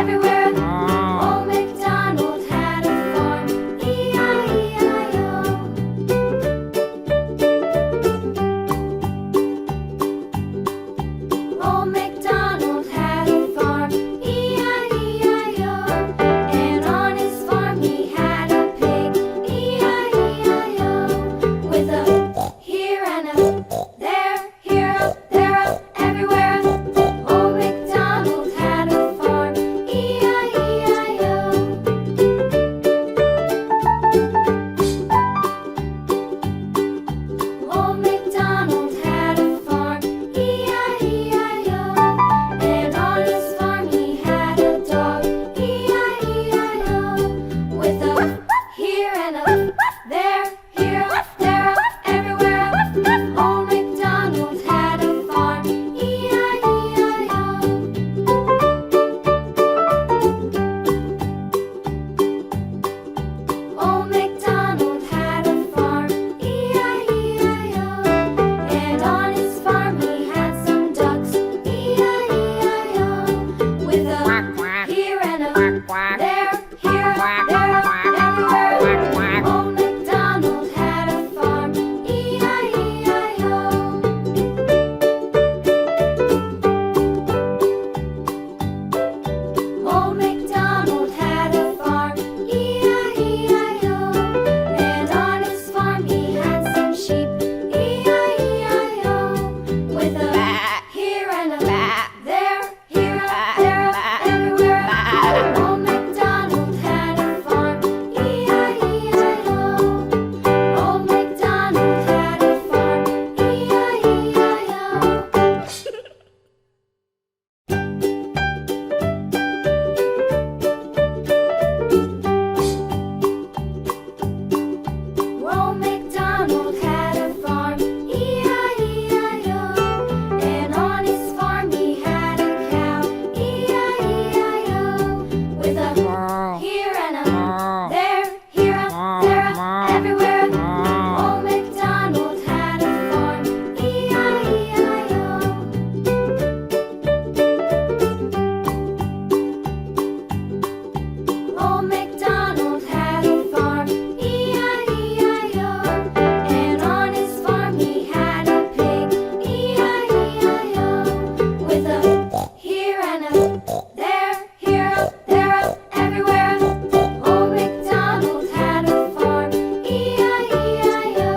everywhere. Old MacDonald had a farm, E-I-E-I-O. Old MacDonald had a farm, E-I-E-I-O. And on his farm he had a pig, E-I-E-I-O. With a here and a there, here up, there up, everywhere. Old MacDonald had a farm, E-I-E-I-O. Old MacDonald had a farm, E-I-E-I-O. And on his farm he had a dog, E-I-E-I-O. With a here and a there, here up, there up, everywhere. Old MacDonald had a farm, E-I-E-I-O. Old MacDonald had a farm, E-I-E-I-O. And on his farm he had some ducks, E-I-E-I-O. With a here and a there, here, there, everywhere. Old MacDonald had a farm, E-I-E-I-O. Old MacDonald had a farm, E-I-E-I-O. And on his farm he had some sheep, E-I-E-I-O. With a here and a there, here, there, everywhere. Old MacDonald had a farm, E-I-E-I-O. Old MacDonald had a farm, E-I-E-I-O. Old MacDonald had a farm, E-I-E-I-O. And on his farm he had a cow, E-I-E-I-O. With a here and a there, here up, there up, everywhere. Old MacDonald had a farm, E-I-E-I-O. Old MacDonald had a farm, E-I-E-I-O. And on his farm he had a pig, E-I-E-I-O. With a here and a there, here up, there up, everywhere. Old MacDonald had a farm, E-I-E-I-O.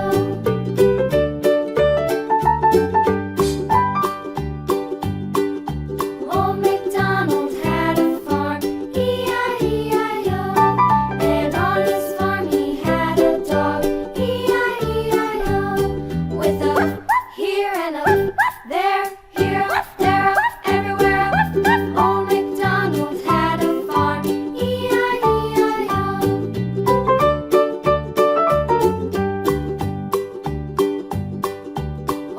Old MacDonald had a farm, E-I-E-I-O. And on his farm he had a dog, E-I-E-I-O. With a here and a there, here, there, everywhere. Old MacDonald had a farm, E-I-E-I-O.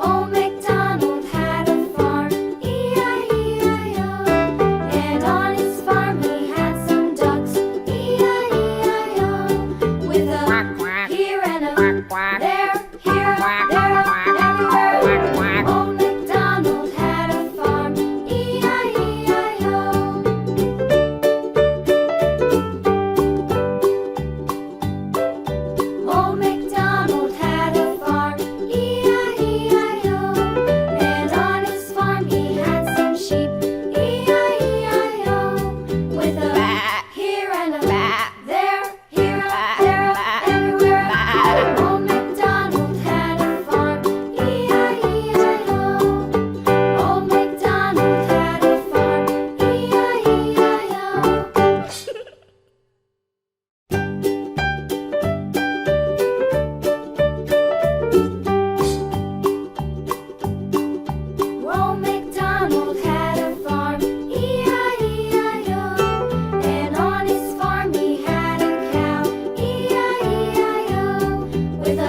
Old MacDonald had a farm, E-I-E-I-O. And on his farm he had some ducks, E-I-E-I-O. With a here and a there, here, there, everywhere. Old MacDonald had a farm, E-I-E-I-O. Old MacDonald had a farm, E-I-E-I-O. And on his farm he had some sheep, E-I-E-I-O. With a here and a there, here, there, everywhere. Old MacDonald had a farm, E-I-E-I-O. Old MacDonald had a farm, E-I-E-I-O. Old MacDonald had a farm, E-I-E-I-O. And on his farm he had a cow, E-I-E-I-O. With a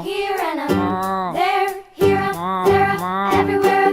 here and a there, here up, there up, everywhere.